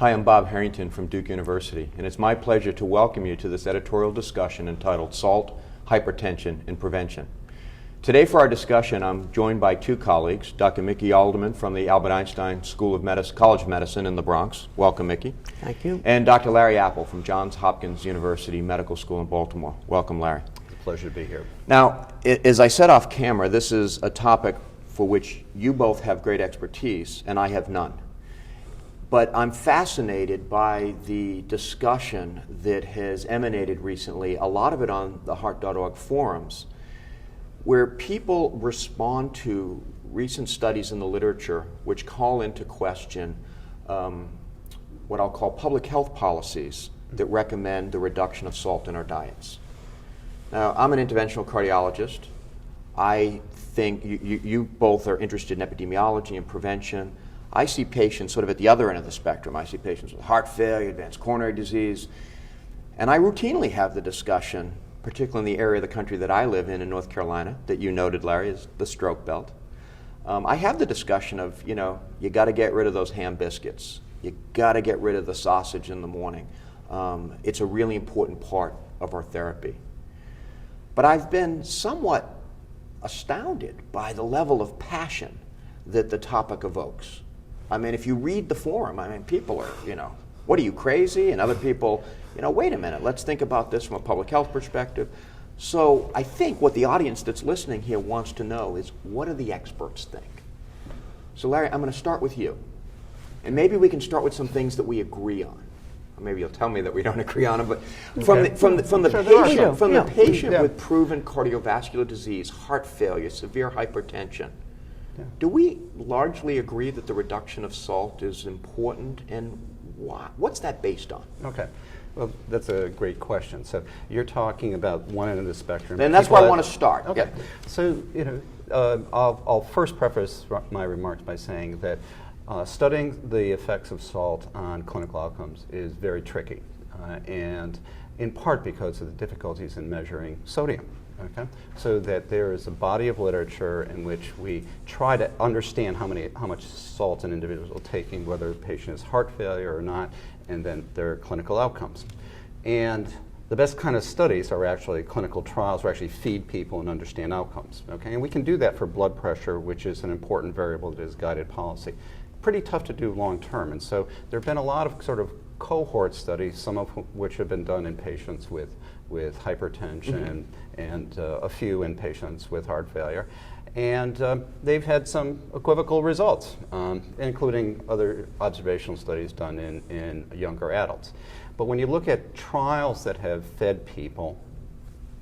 Hi, I'm Bob Harrington from Duke University, and it's my pleasure to welcome you to this editorial discussion entitled Salt, Hypertension, and Prevention. Today for our discussion, I'm joined by two colleagues, Dr. Michael Alderman from the Albert Einstein School of Medicine, College of Medicine in the Bronx. Welcome, Mickey. Thank you. And Dr. Larry Apple from Johns Hopkins University Medical School in Baltimore. Welcome, Larry. It's a pleasure to be here. Now, as I said off camera, this is a topic for which you both have great expertise, and I have none. But I'm fascinated by the discussion that has emanated recently, a lot of it on the Heart.org forums, where people respond to recent studies in the literature which call into question what I'll call public health policies that recommend the reduction of salt in our diets. Now, I'm an interventional cardiologist. I think you both are interested in epidemiology and prevention. I see patients sort of at the other end of the spectrum. I see patients with heart failure, advanced coronary disease, and I routinely have the discussion, particularly in the area of the country that I live in North Carolina, that you noted, Larry, is the stroke belt. I have the discussion of, you got to get rid of those ham biscuits. You got to get rid of the sausage in the morning. It's a really important part of our therapy. But I've been somewhat astounded by the level of passion that the topic evokes. I mean, if you read the forum, people are, what are you, crazy? And other people, wait a minute, let's think about this from a public health perspective. So I think what the audience that's listening here wants to know is, what do the experts think? So Larry, I'm going to start with you. And maybe we can start with some things that we agree on. Or maybe you'll tell me that we don't agree on them, but from the patient with proven cardiovascular disease, heart failure, severe hypertension, do we largely agree that the reduction of salt is important, and why? What's that based on? Okay. Well, that's a great question. So you're talking about one end of the spectrum. And that's where I want to start. Okay. Yeah. So, I'll first preface my remarks by saying that studying the effects of salt on clinical outcomes is very tricky, and in part because of the difficulties in measuring sodium. Okay, so that there is a body of literature in which we try to understand how much salt an individual is taking, whether the patient has heart failure or not, and then their clinical outcomes. And the best kind of studies are actually clinical trials, where actually feed people and understand outcomes. Okay, and we can do that for blood pressure, which is an important variable that is guided policy. Pretty tough to do long term, and so there have been a lot of sort of cohort studies, some of which have been done in patients with hypertension and a few in patients with heart failure. And they've had some equivocal results, including other observational studies done in younger adults. But when you look at trials that have fed people,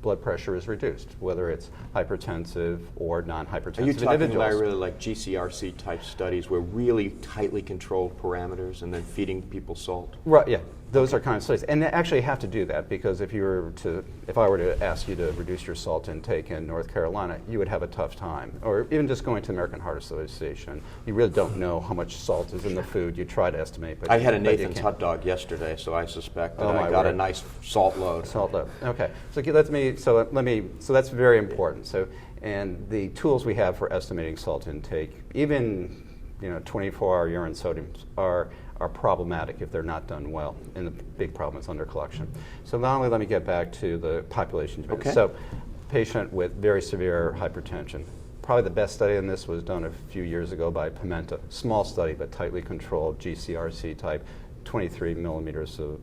blood pressure is reduced, whether it's hypertensive or non-hypertensive individuals. Are you talking about really like GCRC type studies where really tightly controlled parameters and then feeding people salt? Right, yeah. Those are kind of studies. And they actually have to do that, because if I were to ask you to reduce your salt intake in North Carolina, you would have a tough time. Or even just going to the American Heart Association, you really don't know how much salt is in the food. You try to estimate, but I had a Nathan's hot dog yesterday, so I suspect that I got a nice salt load. Salt load. Okay. So that's very important. So, and the tools we have for estimating salt intake, even 24-hour urine sodiums are problematic if they're not done well, and the big problem is undercollection. So not only, let me get back to the population. Okay. So patient with very severe hypertension. Probably the best study on this was done a few years ago by Pimenta. Small study, but tightly controlled, GCRC type, 23 millimeters of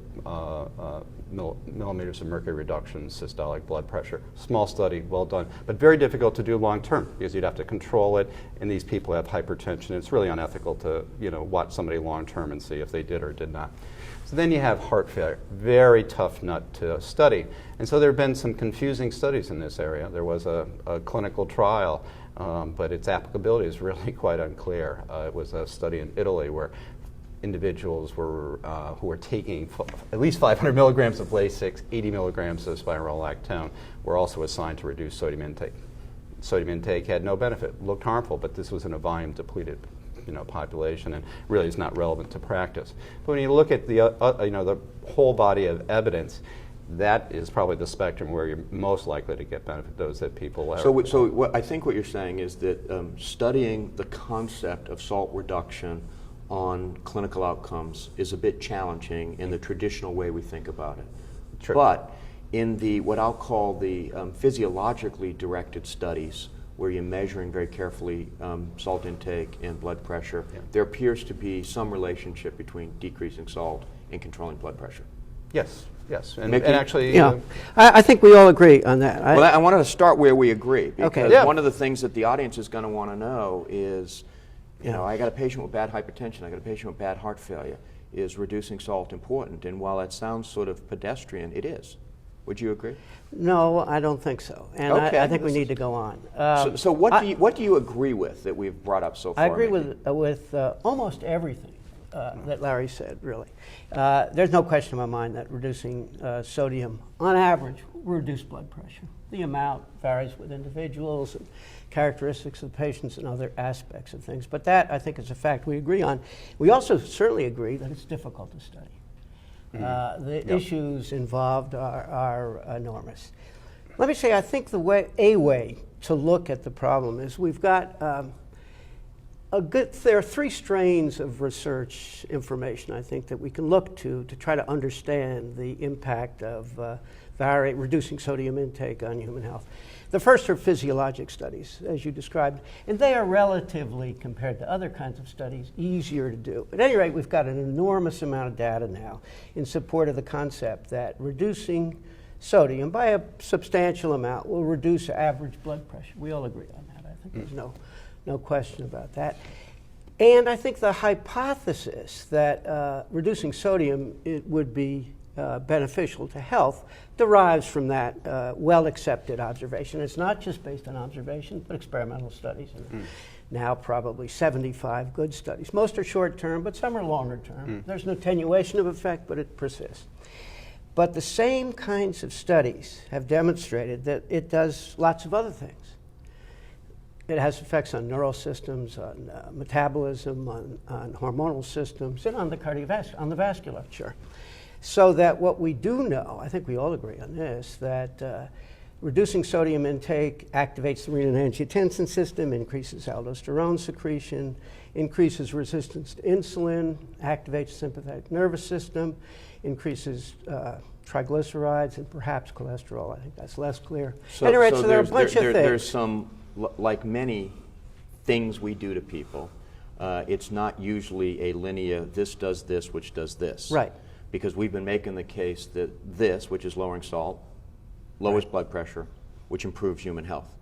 mercury reduction in systolic blood pressure. Small study, well done, but very difficult to do long term, because you'd have to control it, and these people have hypertension. It's really unethical to watch somebody long term and see if they did or did not. So then you have heart failure, very tough nut to study. And so there have been some confusing studies in this area. There was a clinical trial, but its applicability is really quite unclear. It was a study in Italy where individuals who were taking at least 500 milligrams of Lasix, 80 milligrams of spironolactone, were also assigned to reduce sodium intake. Sodium intake had no benefit, looked harmful, but this was in a volume depleted population, and really is not relevant to practice. But when you look at the whole body of evidence, that is probably the spectrum where you're most likely to get benefit, those that people are. So I think what you're saying is that studying the concept of salt reduction on clinical outcomes is a bit challenging in the traditional way we think about it. True. But in the what I'll call the physiologically directed studies, where you're measuring very carefully salt intake and blood pressure, there appears to be some relationship between decreasing salt and controlling blood pressure. Yes, yes. And Mickey? actually, Yeah, I think we all agree on that. Well, I wanted to start where we agree, because Okay. Yeah. one of the things that the audience is going to want to know is, you know, I got a patient with bad hypertension, I got a patient with bad heart failure. Is reducing salt important? And while that sounds sort of pedestrian, it is. Would you agree? No, I don't think so. And Okay. I think we need to go on. So what do you agree with that we've brought up so far? I agree Mickey? with almost everything that Larry said, really. There's no question in my mind that reducing sodium, on average, will reduce blood pressure. The amount varies with individuals and characteristics of patients and other aspects of things. But that, I think, is a fact we agree on. We also certainly agree that it's difficult to study. The issues involved are enormous. Let me say, I think a way to look at the problem is we've got there are three strains of research information, I think, that we can look to try to understand the impact of reducing sodium intake on human health. The first are physiologic studies, as you described, and they are relatively, compared to other kinds of studies, easier to do. At any rate, we've got an enormous amount of data now in support of the concept that reducing sodium by a substantial amount will reduce average blood pressure. We all agree on that. I think there's no question about that. And I think the hypothesis that reducing sodium would be beneficial to health derives from that well-accepted observation. It's not just based on observation, but experimental studies. And now probably 75 good studies. Most are short-term, but some are longer-term. There's no attenuation of effect, but it persists. But the same kinds of studies have demonstrated that it does lots of other things. It has effects on neural systems, on metabolism, on hormonal systems, and on the vasculature. So that what we do know, I think we all agree on this, that reducing sodium intake activates the renin-angiotensin system, increases aldosterone secretion, increases resistance to insulin, activates the sympathetic nervous system, increases triglycerides and perhaps cholesterol. I think that's less clear. So there are a bunch of things. There's some, like many things we do to people, it's not usually a linear, this does this, which does this. Right. Because we've been making the case that this, which is lowering salt, lowers blood pressure, which improves human health.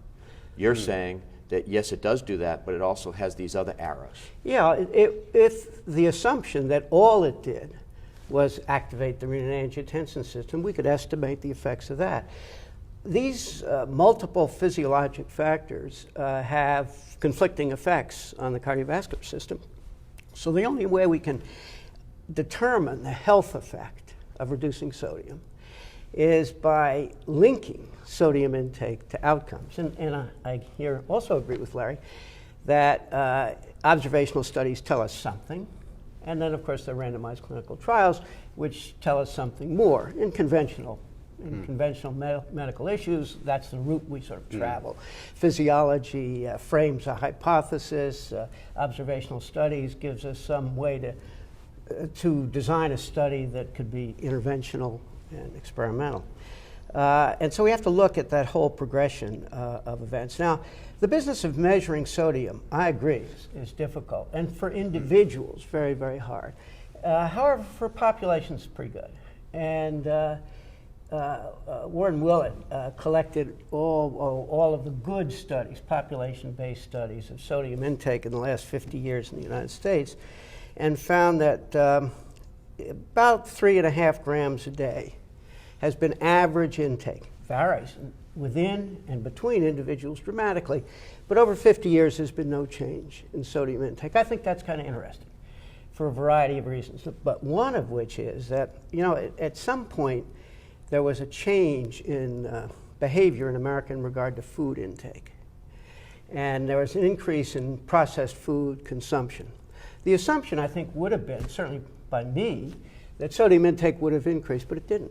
You're saying that yes, it does do that, but it also has these other arrows. Yeah, if the assumption that all it did was activate the renin-angiotensin system, we could estimate the effects of that. These multiple physiologic factors have conflicting effects on the cardiovascular system. So the only way we can determine the health effect of reducing sodium is by linking sodium intake to outcomes. And I here also agree with Larry that observational studies tell us something, and then of course there are randomized clinical trials which tell us something more. In conventional medical issues, that's the route we sort of travel. Physiology frames a hypothesis. Observational studies gives us some way to design a study that could be interventional and experimental. And so we have to look at that whole progression of events. Now, the business of measuring sodium, I agree, is difficult. And for individuals, very, very hard. However, for populations, it's pretty good. And Warren Willett collected all of the good studies, population-based studies of sodium intake in the last 50 years in the United States, and found that about 3.5 grams a day has been average intake. Varies within and between individuals dramatically, but over 50 years there's been no change in sodium intake. I think that's kind of interesting for a variety of reasons, but one of which is that, you know, at some point there was a change in behavior in America in regard to food intake, and there was an increase in processed food consumption. The assumption, I think, would have been, certainly by me, that sodium intake would have increased, but it didn't.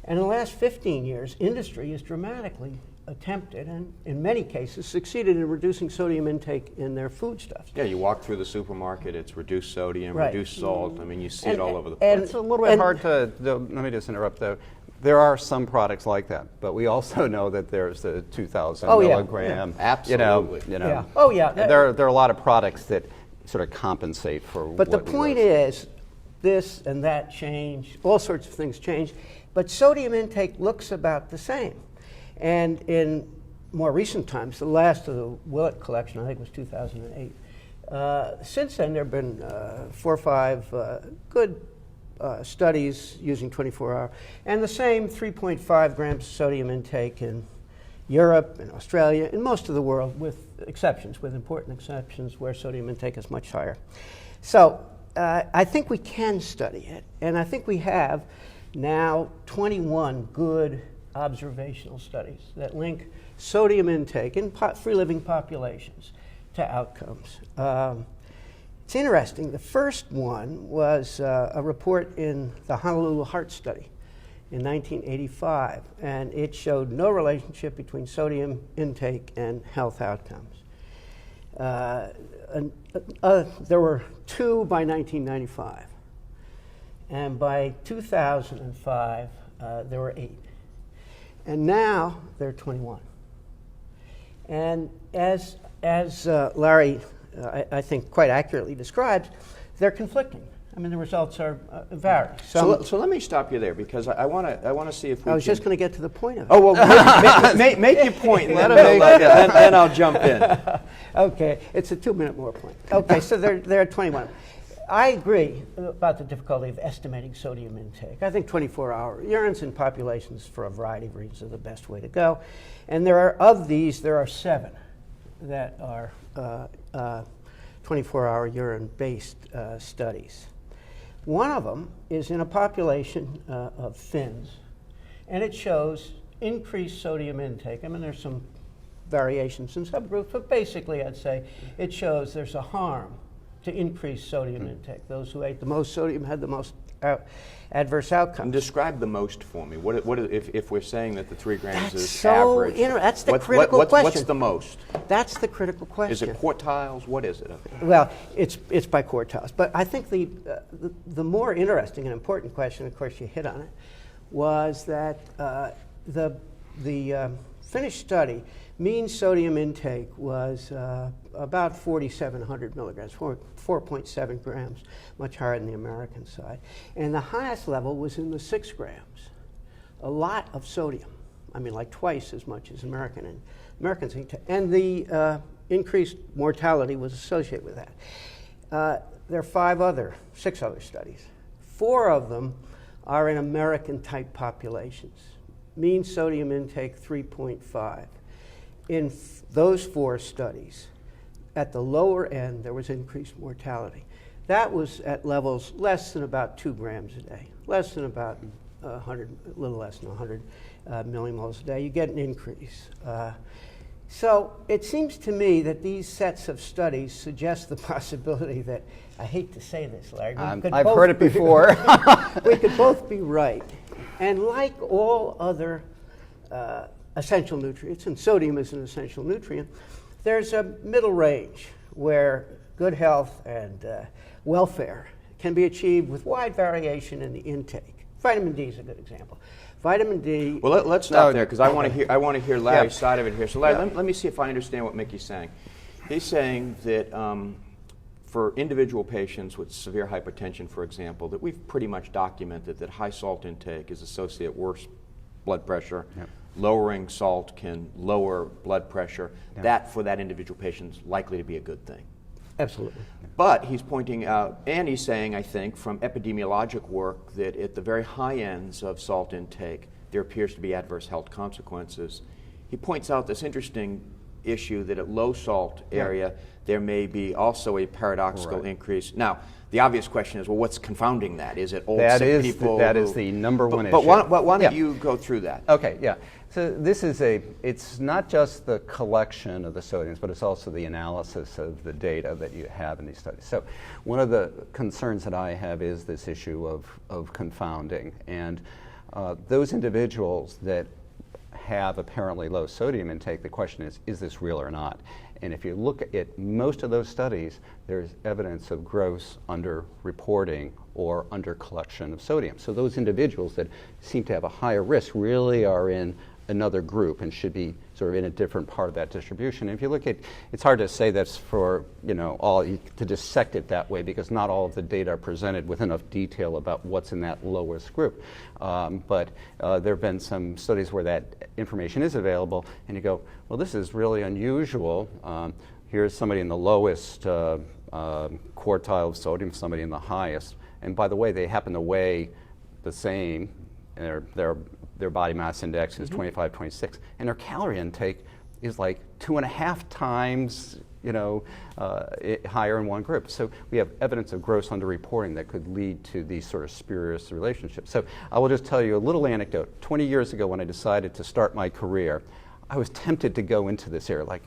And in the last 15 years, industry has dramatically attempted and in many cases succeeded in reducing sodium intake in their foodstuffs. Yeah, you walk through the supermarket, it's reduced sodium, Right. reduced salt. I mean, you see And- it all over the and- place. It's a little bit hard to, let me just interrupt though. There are some products like that, but we also know that there's the 2,000 Oh, yeah. Yeah. milligram. Absolutely. You know, Yeah. Oh, yeah. There are a lot of products that sort of compensate for. But the what we point lose. is, this and that change, all sorts of things change, but sodium intake looks about the same. And in more recent times, the last of the Willett collection, I think was 2008. Since then, there have been 4 or 5 good studies using 24-hour, and the same 3.5 grams of sodium intake in Europe and Australia, and most of the world, with exceptions, with important exceptions where sodium intake is much higher. So I think we can study it, and I think we have now 21 good observational studies that link sodium intake in free-living populations to outcomes. It's interesting. The first one was a report in the Honolulu Heart Study in 1985, and it showed no relationship between sodium intake and health outcomes. There were 2 by 1995, and by 2005 there were 8, and now there are 21. And as Larry, I think, quite accurately describes, they're conflicting. I mean, the results are vary. So let me stop you there because I want to see if we I was can... just going to get to the point of it. Oh, well, make your point, and then I'll jump in. Okay, it's a 2-minute more point. Okay, so there are 21. I agree about the difficulty of estimating sodium intake. I think 24-hour urines in populations for a variety of reasons are the best way to go. And there are 7 that are 24-hour urine-based studies. One of them is in a population of Finns, and it shows increased sodium intake. I mean, there's some variations in subgroups, but basically I'd say it shows there's a harm to increase sodium intake. Those who ate the most sodium had the most adverse outcomes. And describe the most for me. What if we're saying that the 3 grams That's is so average? that's the critical question. What's the most? That's the critical question. Is it quartiles? What is it? Well, it's by quartiles. But I think the more interesting and important question, of course you hit on it, was that the Finnish study, mean sodium intake was about 4,700 milligrams, 4.7 grams, much higher than the American side. And the highest level was in the 6 grams. A lot of sodium. I mean, like twice as much as Americans eat. And the increased mortality was associated with that. There are 6 other studies. 4 of them are in American-type populations. Mean sodium intake 3.5. In those 4 studies, at the lower end, there was increased mortality. That was at levels less than about 2 grams a day, less than about 100, a little less than 100 millimoles a day. You get an increase. So it seems to me that these sets of studies suggest the possibility that, I hate to say this, Larry, I've heard it before. we could both be right. And like all other essential nutrients, and sodium is an essential nutrient, there's a middle range where good health and welfare can be achieved with wide variation in the intake. Vitamin D is a good example. Vitamin D. Well, let's stop there because I want to hear Larry's side of it here. So, Larry, let me see if I understand what Mickey's saying. He's saying that for individual patients with severe hypertension, for example, that we've pretty much documented that high salt intake is associated with worse blood pressure. Yep. Lowering salt can lower blood pressure. Yep. That, for that individual patient, is likely to be a good thing. Absolutely. But he's pointing out, and he's saying, I think, from epidemiologic work, that at the very high ends of salt intake, there appears to be adverse health consequences. He points out this interesting issue that at low salt area, there may be also a paradoxical increase. Now, the obvious question is, well, what's confounding that? Is it old sick people? That is the number one issue. But why don't you go through that? Okay, yeah. So this is it's not just the collection of the sodiums, but it's also the analysis of the data that you have in these studies. So one of the concerns that I have is this issue of confounding. And those individuals that have apparently low sodium intake, the question is this real or not? And if you look at most of those studies, there's evidence of gross under-reporting or under-collection of sodium. So those individuals that seem to have a higher risk really are in another group and should be sort of in a different part of that distribution. And if you look at, it's hard to say that's for, to dissect it that way, because not all of the data are presented with enough detail about what's in that lowest group. But there have been some studies where that information is available, and you go, well, this is really unusual. Here's somebody in the lowest quartile of sodium, somebody in the highest. And by the way, they happen to weigh the same. Their body mass index is 25, 26, and their calorie intake is like 2.5 times, higher in one group. So we have evidence of gross underreporting that could lead to these sort of spurious relationships. So I will just tell you a little anecdote. 20 years ago, when I decided to start my career, I was tempted to go into this area, like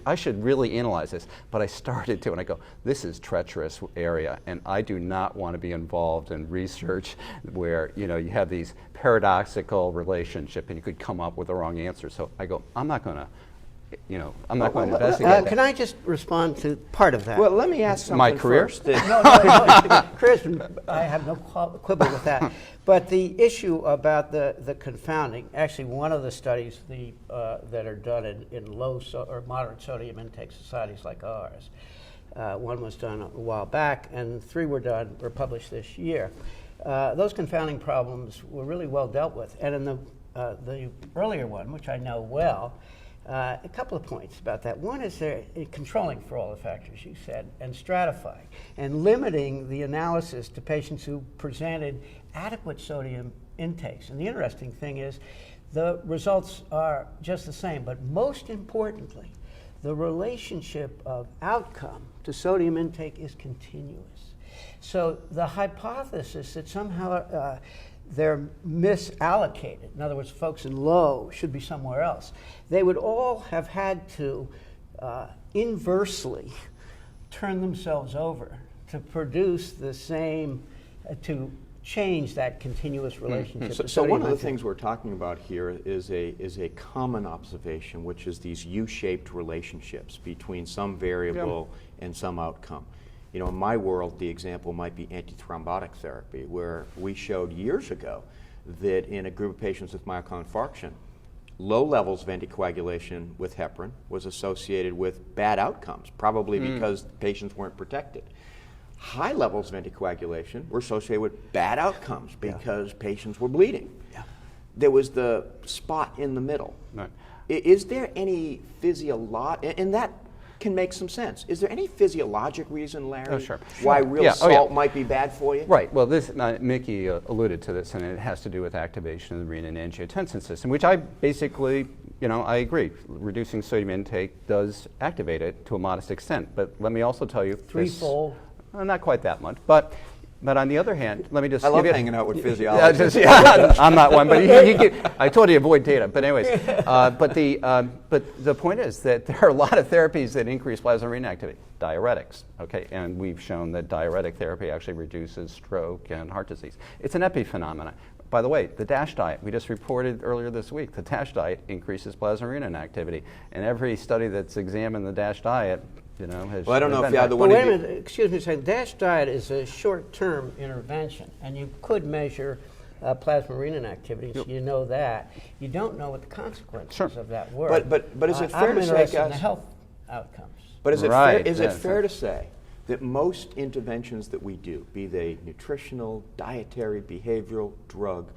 I should really analyze this, but I started to, and I go, this is treacherous area, and I do not want to be involved in research where you have these paradoxical relationship, and you could come up with the wrong answer. So I go, I'm not going to, I'm not going to investigate that. Can I just respond to part of that? Well, let me ask something My career? first. No, I have no quibble with that. But the issue about the confounding, actually one of the studies that are done in low or moderate sodium intake societies like ours, one was done a while back and 3 were published this year. Those confounding problems were really well dealt with. And in the earlier one, which I know well, a couple of points about that. One is controlling for all the factors you said and stratifying and limiting the analysis to patients who presented adequate sodium intakes. And the interesting thing is the results are just the same, but most importantly, the relationship of outcome to sodium intake is continuous. So the hypothesis that somehow they're misallocated. In other words, folks in low should be somewhere else. They would all have had to inversely turn themselves over to produce the same, to change that continuous relationship. So one of the things we're talking about here is a common observation, which is these U-shaped relationships between some variable and some outcome. In my world, the example might be antithrombotic therapy, where we showed years ago that in a group of patients with myocardial infarction, low levels of anticoagulation with heparin was associated with bad outcomes, probably because patients weren't protected. High levels of anticoagulation were associated with bad outcomes because patients were bleeding. There was the spot in the middle. Right. Is there any and that can make some sense. Is there any physiologic reason, Larry, why real salt might be bad for you? Right. Well, Mickey alluded to this, and it has to do with activation of the renin-angiotensin system, which I basically, I agree. Reducing sodium intake does activate it to a modest extent. But let me also tell you, threefold. Not quite that much, but on the other hand, let me just. I love hanging out with physiologists. I'm not one, but I told you avoid data. But anyways, but the point is that there are a lot of therapies that increase plasma renin activity. Diuretics, okay, and we've shown that diuretic therapy actually reduces stroke and heart disease. It's an epiphenomenon. By the way, the DASH diet, we just reported earlier this week, the DASH diet increases plasma renin activity, and every study that's examined the DASH diet. Well, I don't know if either one of you. Wait a minute, excuse me a second. DASH diet is a short-term intervention, and you could measure plasma renin activity, so you know that. You don't know what the consequences of that were. But is it fair I'm to say, interested in guys? the health outcomes. But is it fair to say that most interventions that we do, be they nutritional, dietary, behavioral, drug,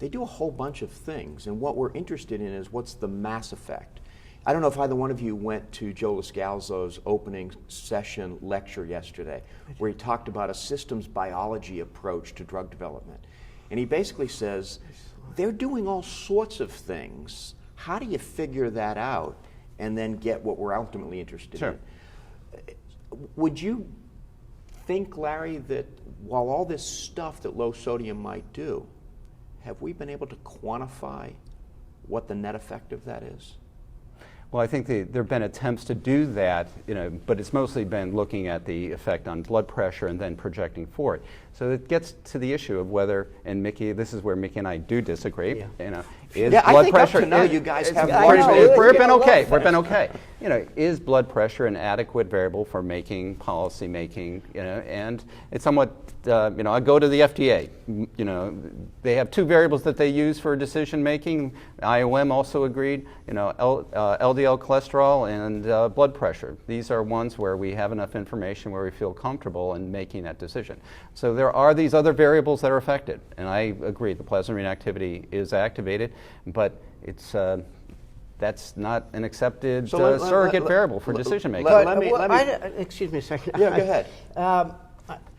they do a whole bunch of things, and what we're interested in is what's the mass effect. I don't know if either one of you went to Joe Lascalzo's opening session lecture yesterday, where he talked about a systems biology approach to drug development. And he basically says, they're doing all sorts of things. How do you figure that out and then get what we're ultimately interested in? Would you think, Larry, that while all this stuff that low sodium might do, have we been able to quantify what the net effect of that is? Well, I think there have been attempts to do that, but it's mostly been looking at the effect on blood pressure and then projecting forward. So it gets to the issue of whether, and Mickey, this is where Mickey and I do disagree. Yeah. Is Yeah, I blood think pressure? up to now you guys have We've been okay. We've been okay. Is blood pressure an adequate variable for making policy making? And it's somewhat. I go to the FDA. They have two variables that they use for decision making. IOM also agreed. LDL cholesterol and blood pressure. These are ones where we have enough information where we feel comfortable in making that decision. So there are these other variables that are affected, and I agree. The plasminogen activity is activated, but it's. That's not an accepted surrogate variable for decision making. Excuse me a second. Yeah, go ahead.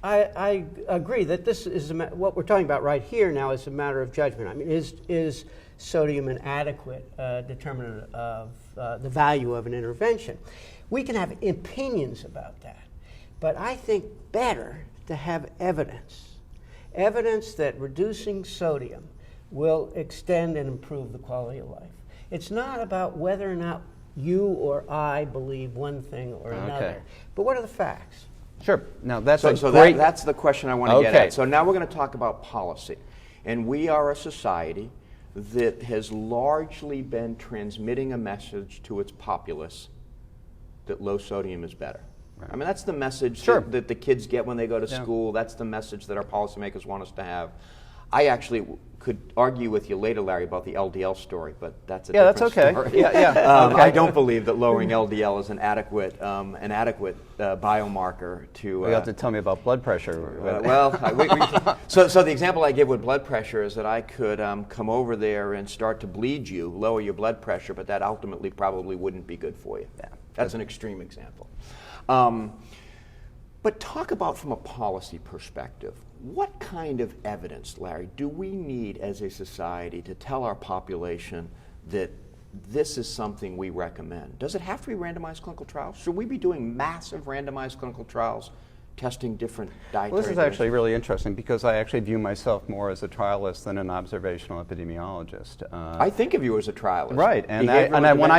I agree that this is what we're talking about right here now is a matter of judgment. I mean, is sodium an adequate determinant of the value of an intervention? We can have opinions about that, but I think better to have evidence that reducing sodium will extend and improve the quality of life. It's not about whether or not you or I believe one thing or another, but what are the facts? Sure. Now that's that's the question I want to get Okay. at. So now we're going to talk about policy, and we are a society that has largely been transmitting a message to its populace that low sodium is better. Right. I mean, that's the message Sure. that the kids get when they go to school. That's the message that our policymakers want us to have. I actually could argue with you later, Larry, about the LDL story, but that's a different that's okay. story. Okay. I don't believe that lowering LDL is an adequate biomarker to. You have to tell me about blood pressure. So the example I give with blood pressure is that I could come over there and start to bleed you, lower your blood pressure, but that ultimately probably wouldn't be good for you. Yeah. That's an extreme example. But talk about from a policy perspective. What kind of evidence, Larry, do we need as a society to tell our population that this is something we recommend? Does it have to be randomized clinical trials? Should we be doing massive randomized clinical trials testing different dietary? Well, this is actually really interesting because I actually view myself more as a trialist than an observational epidemiologist. I think of you as a trialist. Right, when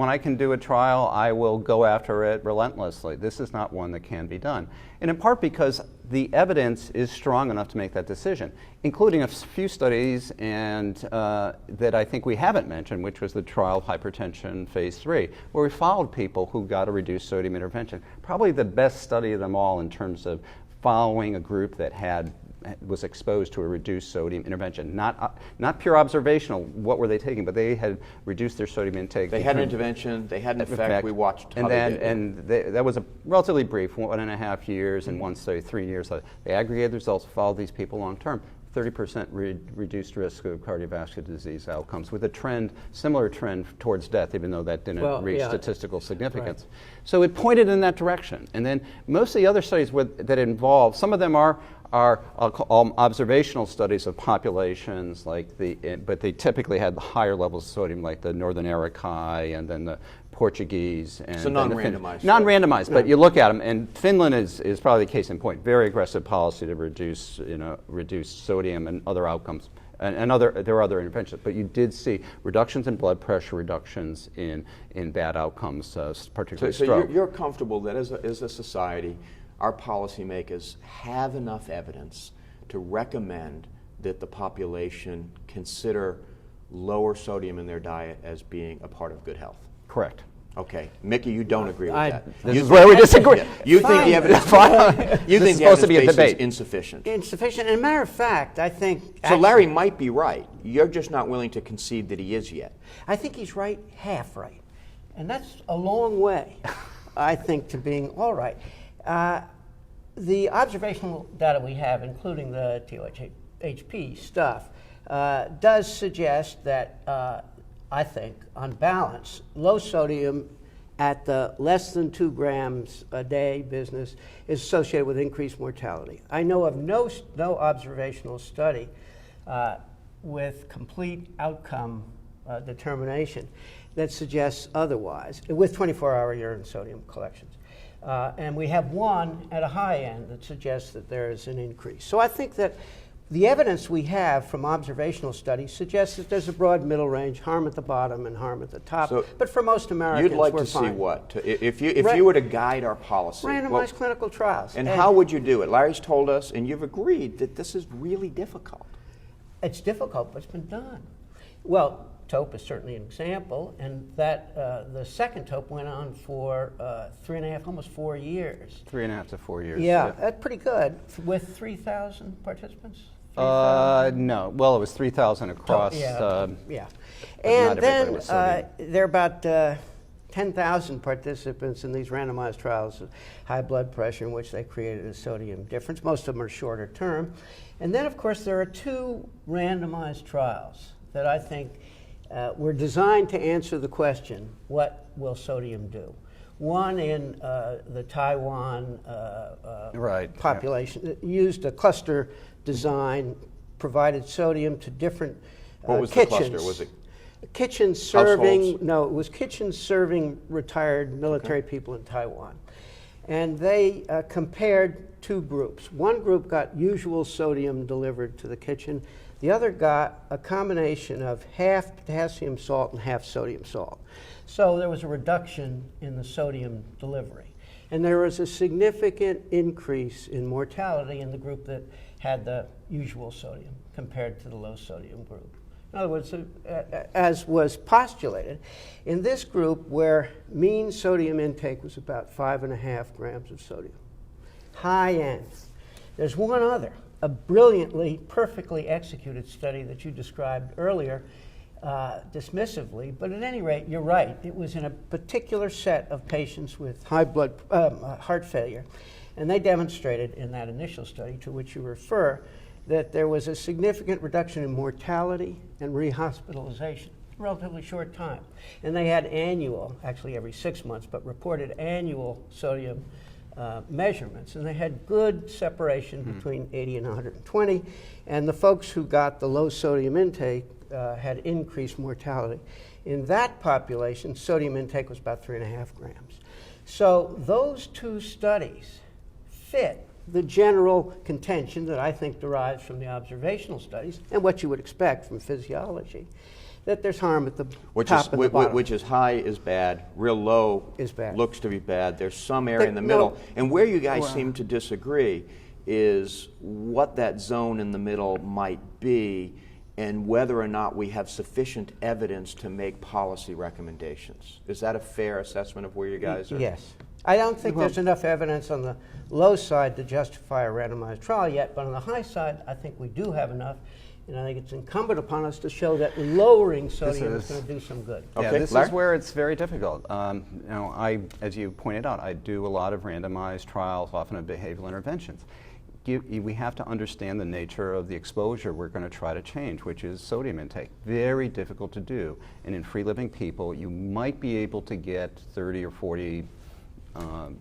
I can do a trial, I will go after it relentlessly. This is not one that can be done, and in part because the evidence is strong enough to make that decision, including a few studies and that I think we haven't mentioned, which was the trial of hypertension phase 3, where we followed people who got a reduced sodium intervention. Probably the best study of them all in terms of following a group that was exposed to a reduced sodium intervention. Not pure observational, what were they taking, but they had reduced their sodium intake. They had an intervention, they had an effect, we watched how they did. That was a relatively brief, 1.5 years, and one study, 3 years. They aggregated the results, followed these people long term. 30% reduced risk of cardiovascular disease outcomes with a similar trend towards death, even though that didn't reach statistical significance. Right. So it pointed in that direction. And then most of the other studies that involve, some of them are observational studies of populations, but they typically had the higher levels of sodium, like the Northern Arakai and then the Portuguese. And so non-randomized. Non-randomized, but you look at them, and Finland is probably the case in point. Very aggressive policy to reduce sodium and other outcomes. And there are other interventions, but you did see reductions in blood pressure, reductions in bad outcomes, particularly stroke. So you're comfortable that as a society, our policymakers have enough evidence to recommend that the population consider lower sodium in their diet as being a part of good health? Correct. Okay. Mickey, you don't agree with that. This is where we disagree. You think the evidence is supposed to be a debate. Insufficient. Insufficient. And a matter of fact, I think... So Larry might be right. You're just not willing to concede that he is yet. I think he's right, half right. And that's a long way, I think, to being all right. The observational data we have, including the TOHP stuff, does suggest that, I think, on balance, low sodium at the less than 2 grams a day business is associated with increased mortality. I know of no observational study with complete outcome determination that suggests otherwise, with 24-hour urine sodium collections. And we have one at a high end that suggests that there is an increase. So I think that The evidence we have from observational studies suggests that there's a broad middle range, harm at the bottom and harm at the top. So but for most Americans, you'd like we're to fine. see what? If you were to guide our policy. Randomized clinical trials. And how would you do it? Larry's told us, and you've agreed, that this is really difficult. It's difficult, but it's been done. Well, TOPE is certainly an example, and that the second TOPE went on for 3.5, almost 4 years. 3.5 to 4 years. Yeah, that's pretty good. With 3,000 participants? No. Well, it was 3,000 across. Yeah. Not And then everybody was sodium. there are about 10,000 participants in these randomized trials of high blood pressure in which they created a sodium difference. Most of them are shorter term. And then, of course, there are 2 randomized trials that I think were designed to answer the question, what will sodium do? One in the Taiwan population used a cluster design, provided sodium to different What was kitchens. the cluster? Was it kitchens serving? households? No, it was kitchens serving retired military people in Taiwan, and they compared 2 groups. One group got usual sodium delivered to the kitchen. The other got a combination of half potassium salt and half sodium salt. So there was a reduction in the sodium delivery. And there was a significant increase in mortality in the group that had the usual sodium compared to the low sodium group. In other words, as was postulated, in this group where mean sodium intake was about 5.5 grams of sodium, high end. There's one other, a brilliantly, perfectly executed study that you described earlier, dismissively, but at any rate, you're right. It was in a particular set of patients with heart failure, and they demonstrated in that initial study to which you refer that there was a significant reduction in mortality and rehospitalization, relatively short time. And they had annual, actually every 6 months, but reported annual sodium measurements, and they had good separation between 80 and 120, and the folks who got the low sodium intake had increased mortality. In that population, sodium intake was about 3.5 grams. So those 2 studies fit the general contention that I think derives from the observational studies and what you would expect from physiology, that there's harm at the top and the bottom. Which is high is bad, real low is bad. Looks to be bad. There's some area in the middle. And where you guys seem to disagree is what that zone in the middle might be and whether or not we have sufficient evidence to make policy recommendations. Is that a fair assessment of where you guys are? Yes. I don't think there's enough evidence on the low side to justify a randomized trial yet, but on the high side, I think we do have enough. And I think it's incumbent upon us to show that lowering sodium is going to do some good. Yeah, Okay, this Larry? is where it's very difficult. As you pointed out, I do a lot of randomized trials, often of behavioral interventions. We have to understand the nature of the exposure we're going to try to change, which is sodium intake. Very difficult to do. And in free-living people, you might be able to get 30 or 40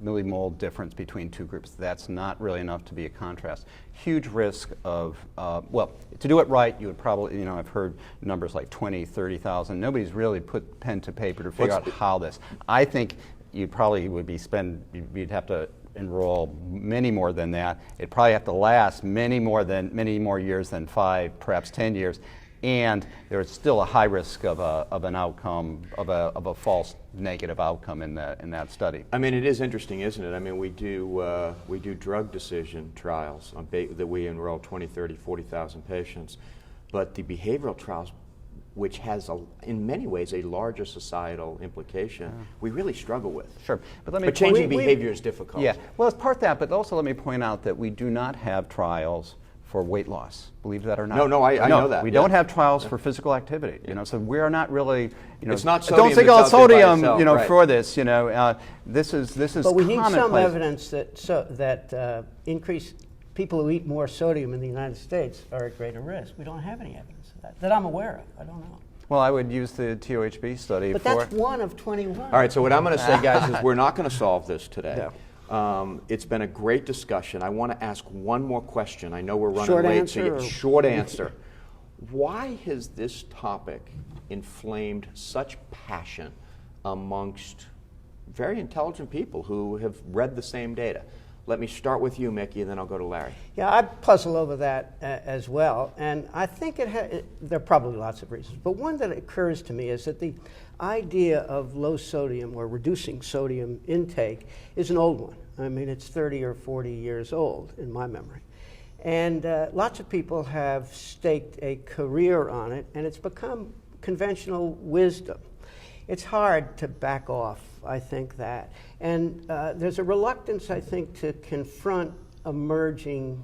millimole difference between 2 groups. That's not really enough to be a contrast. Huge risk of, to do it right, you would probably, I've heard numbers like 20, 30,000. Nobody's really put pen to paper to figure out how this. I think you probably would you'd have to enroll many more than that. It'd probably have to last many more years than 5, perhaps 10 years. And there's still a high risk of an outcome, of a false negative outcome in that study. I mean, it is interesting, isn't it? I mean, we do drug decision trials that we enroll 20, 30, 40,000 patients, but the behavioral trials, which has in many ways a larger societal implication, we really struggle with. Sure, but changing behavior is difficult. Yeah, well, it's part that, but also let me point out that we do not have trials for weight loss, believe that or not. No, I know that. We don't have trials for physical activity. So we are not really. It's not sodium. Don't think all sodium, right. for this. This is. But we need some commonplace. evidence that people who eat more sodium in the United States are at greater risk. We don't have any evidence of that I'm aware of. I don't know. Well, I would use the TOHB study. But that's 1 of 21. All right. So what I'm going to say, guys, is we're not going to solve this today. No. It's been a great discussion. I want to ask one more question. I know we're running late. Short answer. Why has this topic inflamed such passion amongst very intelligent people who have read the same data? Let me start with you, Mickey, and then I'll go to Larry. Yeah, I puzzle over that as well, and I think there are probably lots of reasons, but one that occurs to me is that the idea of low sodium or reducing sodium intake is an old one. I mean, it's 30 or 40 years old in my memory. And lots of people have staked a career on it, and it's become conventional wisdom. It's hard to back off, I think, that. And there's a reluctance, I think, to confront emerging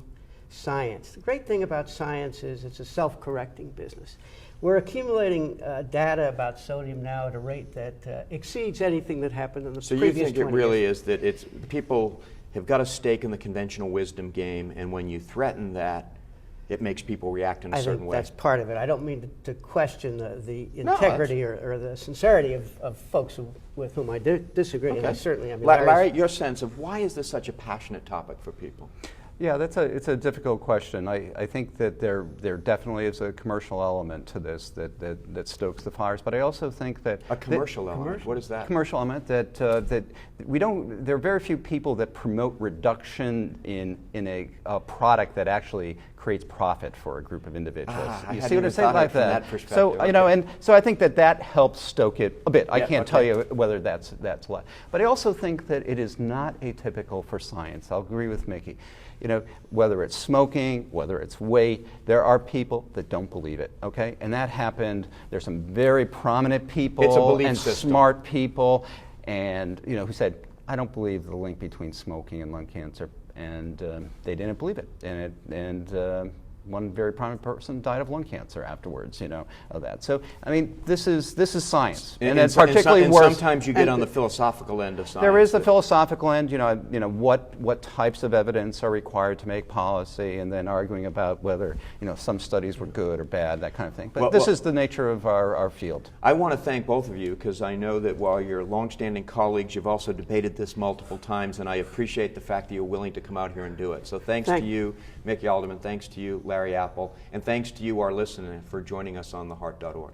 science. The great thing about science is it's a self-correcting business. We're accumulating data about sodium now at a rate that exceeds anything that happened in the previous 20 years. So you think it really is that people have got a stake in the conventional wisdom game, and when you threaten that, it makes people react in a certain way? I think that's part of it. I don't mean to question the integrity or the sincerity of folks with whom I disagree. Okay. And I certainly, Larry, your sense of why is this such a passionate topic for people? Yeah, it's a difficult question. I think that there definitely is a commercial element to this that stokes the fires, but I also think that a commercial element. What is that? Commercial element that we don't. There are very few people that promote reduction in a product that actually creates profit for a group of individuals. You see what I'm saying like that? So and so I think that helps stoke it a bit. I can't tell you whether that's what, but I also think that it is not atypical for science. I'll agree with Mickey. Whether it's smoking, whether it's weight, there are people that don't believe it, okay? And that happened. There's some very prominent people and smart people, and who said, I don't believe the link between smoking and lung cancer, and they didn't believe it. And one very prominent person died of lung cancer afterwards, of that. So, I mean, this is science, and it's particularly worse. Sometimes you get on the philosophical end of science. There is the philosophical end, what types of evidence are required to make policy, and then arguing about whether some studies were good or bad, that kind of thing. But this is the nature of our field. I want to thank both of you because I know that while you're longstanding colleagues, you've also debated this multiple times, and I appreciate the fact that you're willing to come out here and do it. So thanks to you, Mickey Alderman. Thanks to you, Larry Apple, and thanks to you, our listener, for joining us on theheart.org.